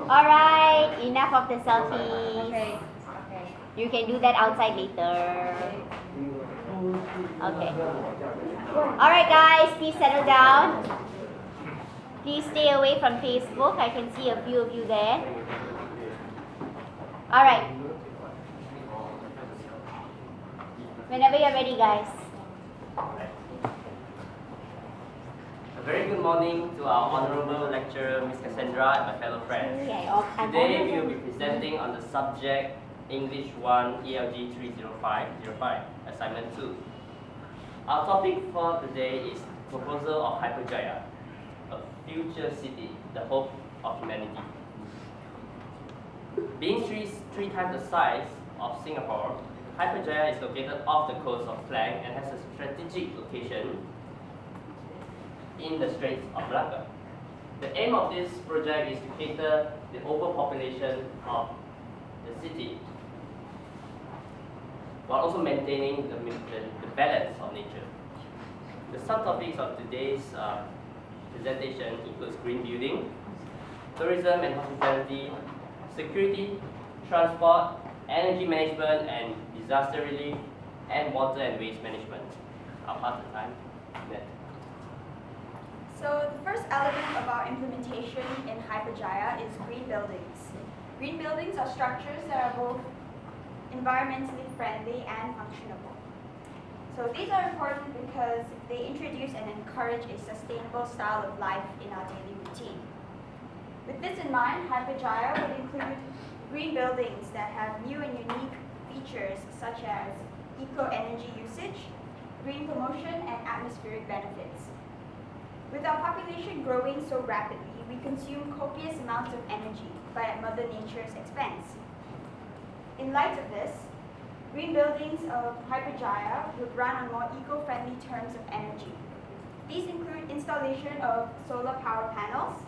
Alright, enough of the selfies. You can do that outside later. Okay. Alright guys, please settle down. Please stay away from Facebook. I can see a few of you there. Alright. Whenever you're ready, guys. A very good morning to our honorable lecturer, Ms. Cassandra, and my fellow friends. Today we will be presenting on the subject English 1 ELG 30505, Assignment 2. Our topic for today is proposal of Hyperjaya, a future city, the hope of humanity. Being three times the size of Singapore, Hyperjaya is located off the coast of Klang and has a strategic location in the Straits of Malacca. The aim of this project is to cater the overpopulation of the city while also maintaining the balance of nature. The subtopics of today's presentation includes green building, tourism and hospitality, security, transport, energy management and disaster relief, and water and waste management. I'll pass the time to Ned. So the first element of our implementation in Hyperjaya is green buildings. Green buildings are structures that are both environmentally friendly and functionable. So these are important because they introduce and encourage a sustainable style of life in our daily routine. With this in mind, Hyperjaya would include green buildings that have new and unique features such as eco-energy usage, green promotion, and atmospheric benefits. With our population growing so rapidly, we consume copious amounts of energy, but at Mother Nature's expense. In light of this, green buildings of Hyperjaya would run on more eco-friendly terms of energy. These include installation of solar power panels,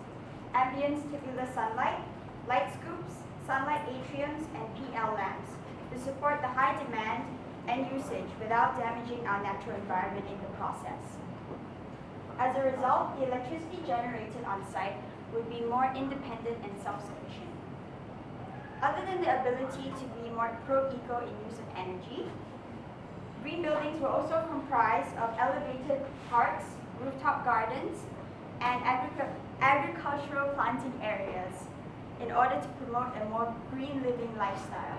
ambient tubular sunlight, light scoops, sunlight atriums, and PL lamps to support the high demand and usage without damaging our natural environment in the process. As a result, the electricity generated on site would be more independent and self-sufficient. Other than the ability to be more pro-eco in use of energy, green buildings will also comprise of elevated parks, rooftop gardens, and agricultural planting areas in order to promote a more green living lifestyle.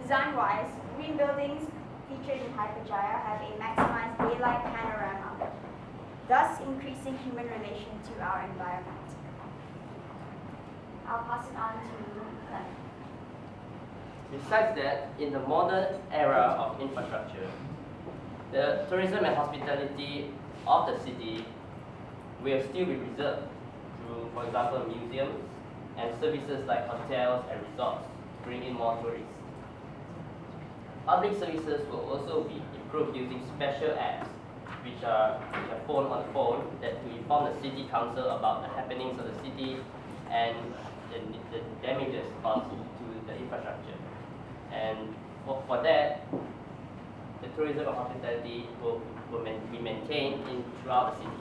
Design-wise, green buildings featured in Hyperjaya have a maximized daylight panorama, thus increasing human relation to our environment. I'll pass it on to Glenn. Besides that, in the modern era of infrastructure, the tourism and hospitality of the city will still be preserved through, for example, museums and services like hotels and resorts to bring in more tourists. Public services will also be improved using special apps which are phone on the phone that to inform the city council about the happenings of the city and the damages caused to the infrastructure. And for that, the tourism and hospitality will be maintained throughout the city.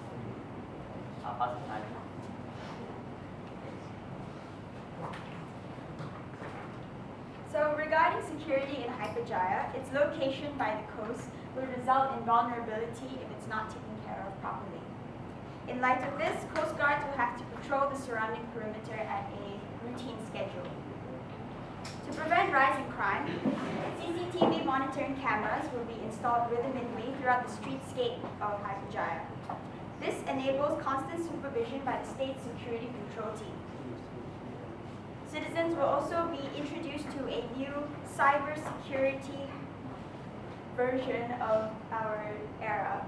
I'll pass the time. So regarding security in Hyperjaya, its location by the coast will result in vulnerability if it's not taken care of properly. In light of this, Coast Guards will have to patrol the surrounding perimeter at a routine schedule. To prevent rising crime, CCTV monitoring cameras will be installed rhythmically throughout the streetscape of Hyperjaya. This enables constant supervision by the state security control team. Citizens will also be introduced to a new cybersecurity version of our era.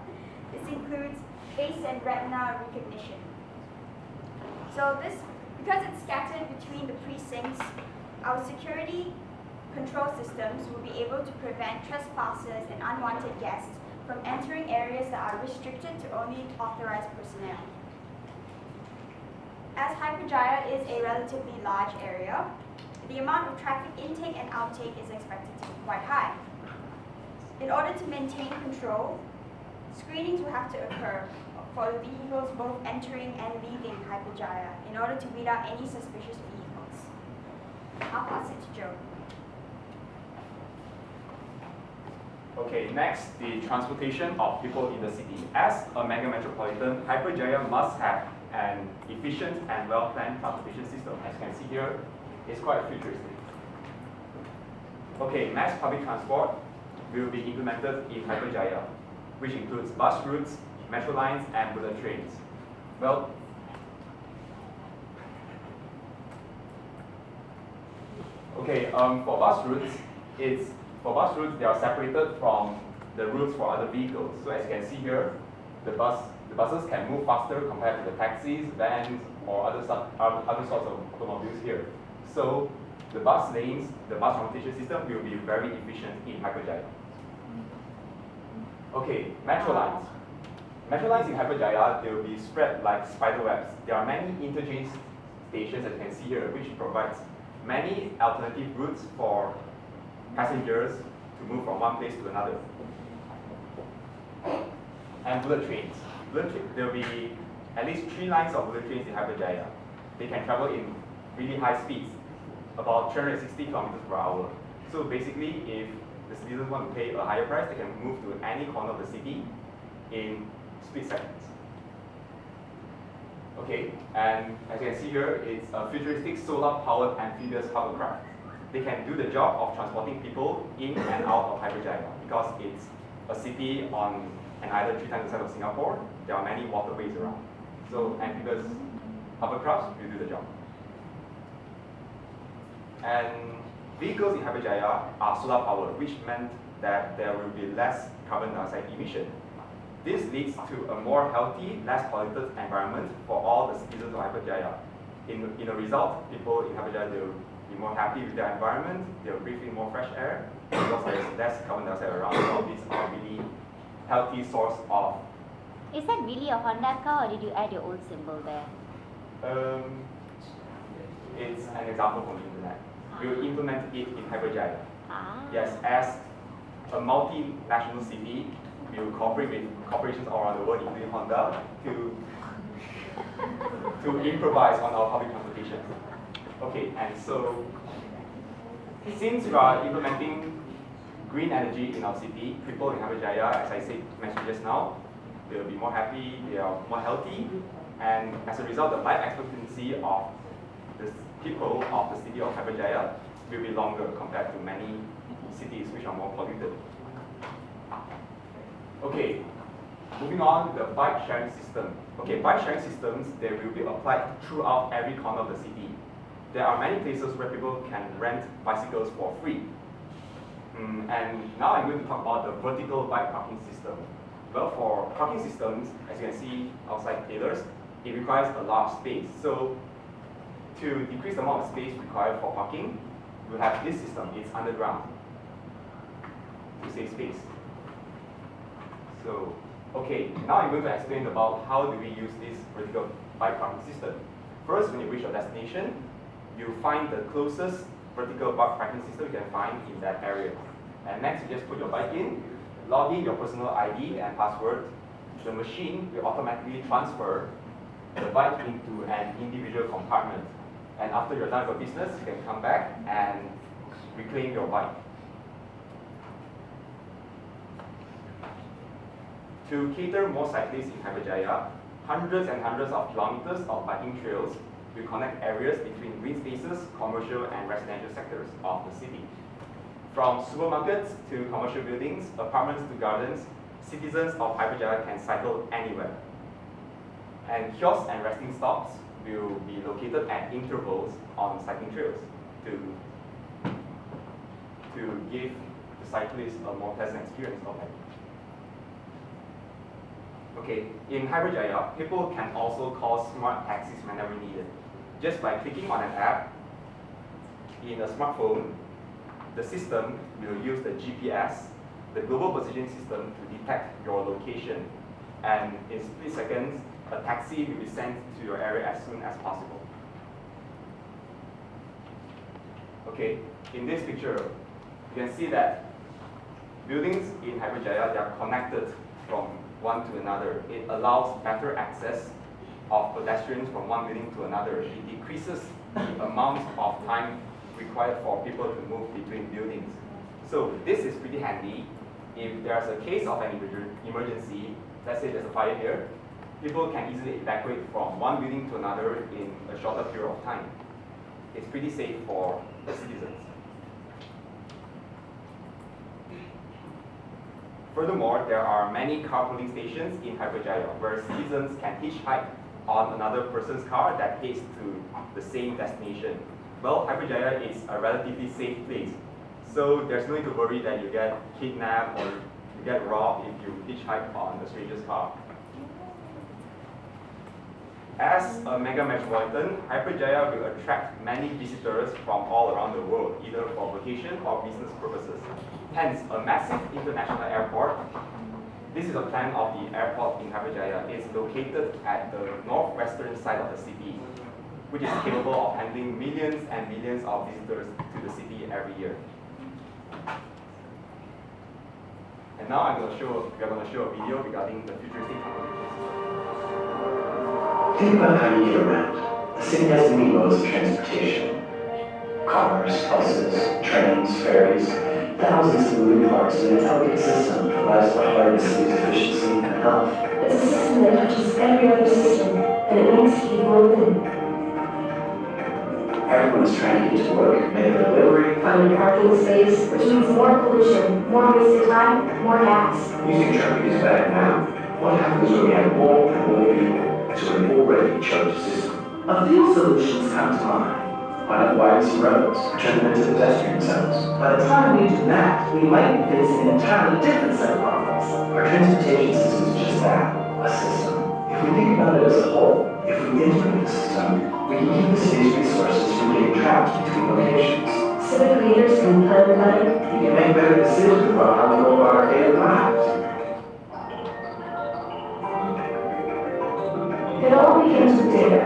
This includes face and retina recognition. So because it's scattered between the precincts, our security control systems will be able to prevent trespassers and unwanted guests from entering areas that are restricted to only authorized personnel. As Hyperjaya is a relatively large area, the amount of traffic intake and outtake is expected to be quite high. In order to maintain control, screenings will have to occur for the vehicles both entering and leaving Hyperjaya in order to weed out any suspicious vehicles. I'll pass it to Joe. Okay, next, the transportation of people in the city. As a mega metropolitan, Hyperjaya must have an efficient and well-planned transportation system. As you can see here, it's quite futuristic. Okay, mass public transport will be implemented in Hyperjaya, which includes bus routes, metro lines, and bullet trains. Well, okay, for bus routes, they are separated from the routes for other vehicles. So as you can see here, the buses can move faster compared to the taxis, vans, or other sorts of automobiles here. So the bus lanes, the bus transportation system will be very efficient in Hyperjaya. Okay, metro lines. Metro lines in Hyperjaya, they will be spread like spider webs. There are many interchange stations, as you can see here, which provides many alternative routes for passengers to move from one place to another. And bullet trains. There will be at least 3 lines of bullet trains in Hyperjaya. They can travel in really high speeds, about 360 kilometers per hour. So basically, if the citizens want to pay a higher price, they can move to any corner of the city in split seconds. Okay, and as you can see here, it's a futuristic solar-powered amphibious hovercraft. They can do the job of transporting people in and out of Hyperjaya because it's a city on an island 3 times the size of Singapore. There are many waterways around. So amphibious hovercrafts will do the job. And vehicles in Hyperjaya are solar powered, which meant that there will be less carbon dioxide emission. This leads to a more healthy, less polluted environment for all the citizens of Hyperjaya. In a result, people in Hyperjaya will be more happy with their environment, they'll breathe in more fresh air, because there's less carbon dioxide around. All these are really healthy source of. Is that really a Honda car or did you add your own symbol there? It's an example from the internet. We'll implement it in Hyperjaya. Yes, as a multinational city, we will cooperate with corporations all around the world, including Honda, to improvise on our public transportation. Okay, and so since we are implementing green energy in our city, people in Hyperjaya, as I mentioned just now, they will be more happy, they are more healthy, and as a result, the life expectancy of the people of the city of Hyperjaya will be longer compared to many cities which are more polluted. Okay, moving on, the bike sharing system. Okay, bike sharing systems, they will be applied throughout every corner of the city. There are many places where people can rent bicycles for free. And now I'm going to talk about the vertical bike parking system. Well, for parking systems, as you can see outside pillars, it requires a large space. So to decrease the amount of space required for parking, we'll have this system. It's underground to save space. So, okay, now I'm going to explain about how do we use this vertical bike parking system. First, when you reach your destination, you find the closest vertical bike parking system you can find in that area. And next, you just put your bike in, log in your personal ID and password. The machine will automatically transfer the bike into an individual compartment. And after you're done with your business, you can come back and reclaim your bike. To cater more cyclists in Hyperjaya, hundreds and hundreds of kilometers of biking trails will connect areas between green spaces, commercial and residential sectors of the city. From supermarkets to commercial buildings, apartments to gardens, citizens of Hyperjaya can cycle anywhere. And kiosks and resting stops will be located at intervals on cycling trails to give the cyclists a more pleasant experience of it. Okay, in Hyperjaya, people can also call smart taxis whenever needed. Just by clicking on an app in a smartphone, the system will use the GPS the global positioning system to detect your location, and in split seconds, a taxi will be sent to your area as soon as possible. Okay, in this picture, you can see that buildings in Hyperjaya, they are connected from one to another. It allows better access of pedestrians from one building to another. It decreases the amount of time required for people to move between buildings. So this is pretty handy. If there's a case of an emergency, let's say there's a fire here, people can easily evacuate from one building to another in a shorter period of time. It's pretty safe for the citizens. Furthermore, there are many carpooling stations in Hyperjaya where citizens can hitchhike on another person's car that heads to the same destination. Well, Hyperjaya is a relatively safe place, so there's no need to worry that you get kidnapped or you get robbed if you hitchhike on a stranger's car. As a mega metropolitan, Hyperjaya will attract many visitors from all around the world, either for vacation or business purposes. Hence, a massive international airport. This is a plan of the airport in Hyperjaya. It's located at the northwestern side of the city, which is capable of handling millions and millions of visitors to the city every year. And now we are going to show a video regarding the futuristic transportation system. Think about how you get around. A city has many modes of transportation. Cars, buses, trains, ferries, thousands of moving parts in an elegant system provides for hard to city's efficiency and health. It's a system that touches every other system, and it needs to keep moving. Everyone is trying to get to work, make a delivery, Find a parking space, which means more pollution, more wasted time, more gas. using traffic is bad now. What happens when we have more and more people to an already choked system? A few solutions come to mind. Why not widen some roads, turn them into pedestrian zones? By the time we do that, we might be facing an entirely different set of problems. Our transportation system is just that, a system. If we think about it as a whole, if we integrate the system, we can keep the city's resources from getting trapped between locations. Civic leaders can plan better. We can make better decisions about how we go about our daily lives. It all begins with data.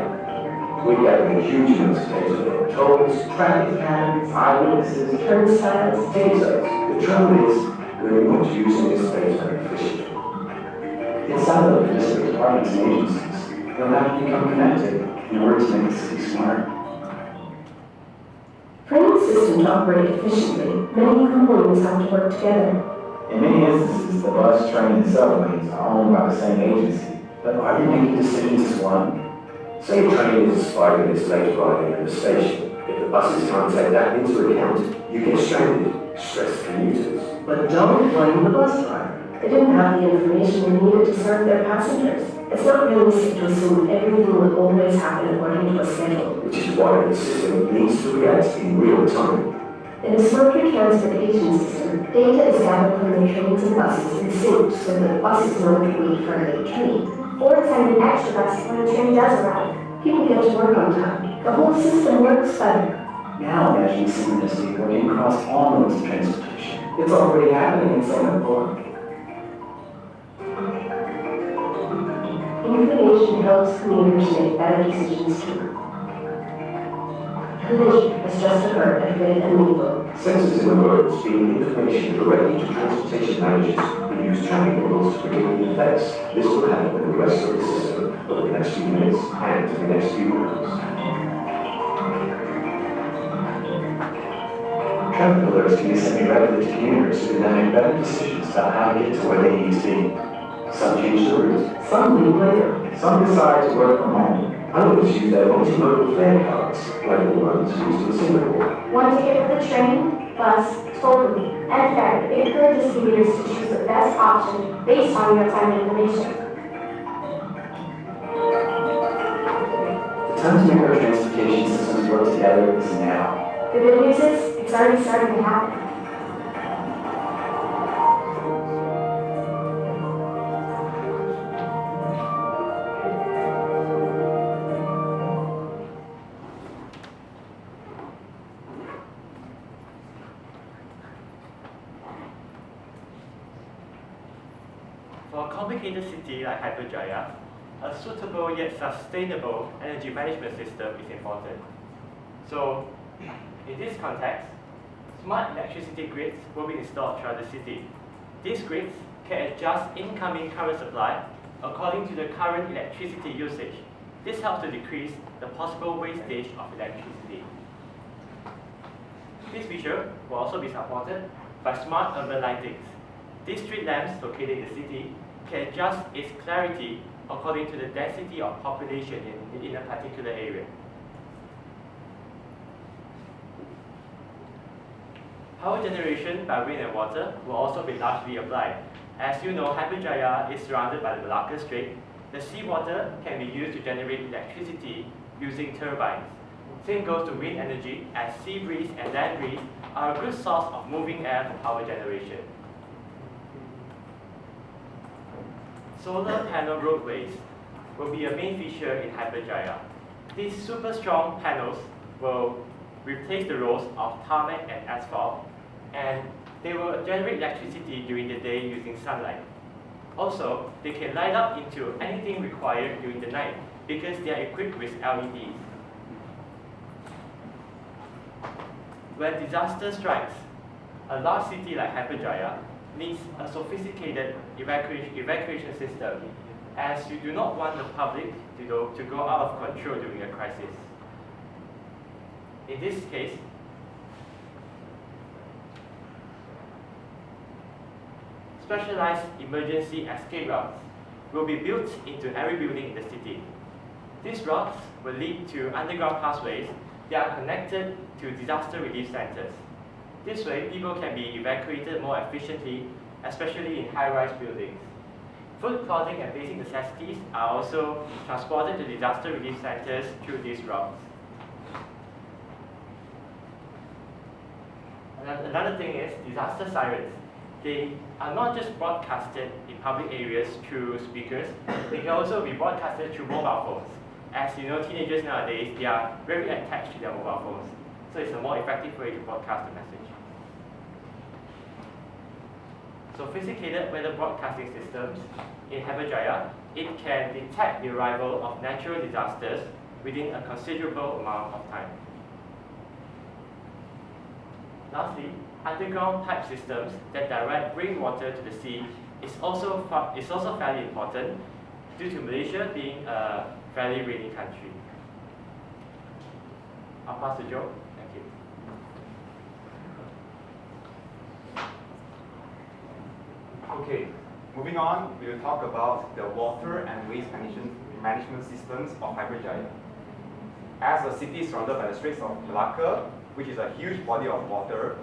We gather huge amounts of data, tolls, traffic patterns, eyewitnesses, Turnstiles, data. The trouble is, we're not using this data efficiently. Inside of the district departments and agencies, they'll have to become connected in order to make the city smarter. For any system to operate efficiently, many components have to work together. In many instances, the bus, train, and subways are owned by the same agency, but are they making decisions as one? Say a train is spotted its late arriving at the station. If the buses can't take that into account, you get stranded, stressed commuters. But don't blame the bus driver. They didn't have the information they needed to serve their passengers. It's not realistic to assume everything will always happen according to a schedule. Which is why the system needs to react in real time. In a smarter transportation system, data is gathered from the trains and buses and synced so that buses know to wait for a late train. Or send an extra bus when the train does arrive. People get to work on time. The whole system works better. Now imagine synchronicity working across all modes of transportation. It's already happening in Singapore. Information helps commuters make better decisions too. Collision has just occurred at Red and Maple. Sensors in the roads feed information directly to transportation managers who use traffic models to predict the effects. This will happen in the rest of the system over the next few minutes and the next few months. Traffic alerts can be sent directly to commuters who can then make better decisions about how to get to where they need to be. Some change the route, some leave later, some decide to work from home. Others use their multimodal fare cards, like the ones used in Singapore. One ticket for the train, bus, toll booth, and ferry encourages commuters to choose the best option based on real-time information. The time to make our transportation systems work together is now. The good news is, it's already starting to happen. complicated city like Hyperjaya, a suitable yet sustainable energy management system is important. So, in this context, smart electricity grids will be installed throughout the city. These grids can adjust incoming current supply according to the current electricity usage. This helps to decrease the possible wastage of electricity. This feature will also be supported by smart urban lightings. These street lamps located in the city can adjust its clarity according to the density of population in a particular area. Power generation by wind and water will also be largely applied. As you know, Hyperjaya is surrounded by the Malacca Strait. The seawater can be used to generate electricity using turbines. Same goes to wind energy, as sea breeze and land breeze are a good source of moving air for power generation. Solar panel roadways will be a main feature in Hyperjaya. These super strong panels will replace the roads of tarmac and asphalt, and they will generate electricity during the day using sunlight. Also, they can light up into anything required during the night because they are equipped with LEDs. When disaster strikes, a large city like Hyperjaya needs a sophisticated evacuation system, as you do not want the public to go out of control during a crisis. In this case, specialized emergency escape routes will be built into every building in the city. These routes will lead to underground pathways that are connected to disaster relief centers. This way, people can be evacuated more efficiently, especially in high-rise buildings. Food, clothing, and basic necessities are also transported to disaster relief centers through these routes. Another thing is disaster sirens. They are not just broadcasted in public areas through speakers, they can also be broadcasted through mobile phones. As you know, teenagers nowadays, they are very attached to their mobile phones. So it's a more effective way to broadcast the message. Sophisticated weather broadcasting systems in Hyperjaya, it can detect the arrival of natural disasters within a considerable amount of time. Lastly, underground pipe systems that direct rainwater to the sea is also fairly important due to Malaysia being a fairly rainy country. I'll pass to Joe. Thank you. Okay, moving on, we will talk about the water and waste management systems of Hyperjaya. As a city surrounded by the Straits of Malacca, which is a huge body of water,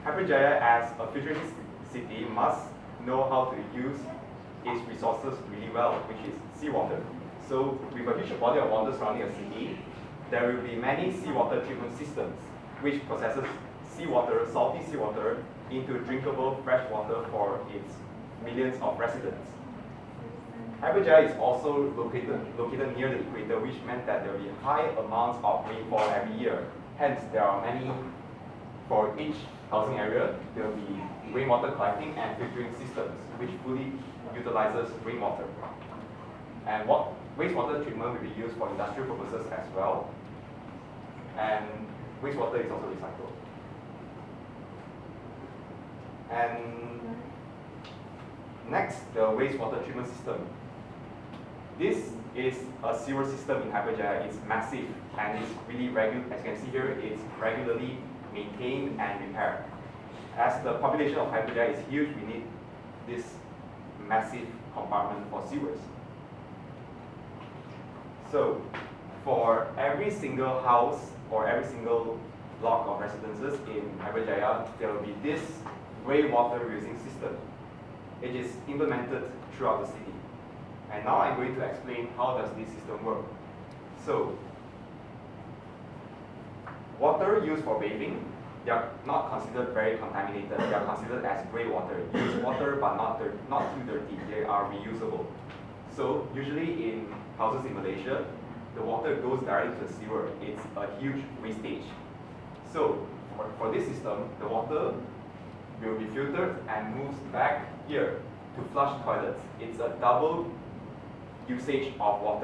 Hyperjaya as a futuristic city must know how to use its resources really well, which is seawater. So with a huge body of water surrounding a city, there will be many seawater treatment systems which processes seawater, salty seawater, into drinkable fresh water for its millions of residents. Hyperjaya is also located near the equator, which meant that there will be high amounts of rainfall every year. Hence, there are many, for each housing area, there will be rainwater collecting and filtering systems, which fully utilizes rainwater. And wastewater treatment will be used for industrial purposes as well. And wastewater is also recycled. And next, the wastewater treatment system. This is a sewer system in Hyperjaya. It's massive and it's really regular. As you can see here, it's regularly maintained and repaired. As the population of Hyperjaya is huge, we need this massive compartment for sewers. So, for every single house or every single block of residences in Hyperjaya, there will be this grey water reusing system. It is implemented throughout the city. And now I'm going to explain how does this system work. So, water used for bathing, they are not considered very contaminated. They are considered as grey water. Used water but not too dirty. They are reusable. So usually in houses in Malaysia, the water goes directly to the sewer. It's a huge wastage. So for this system, the water will be filtered and moves back here to flush toilets. It's a double usage of water.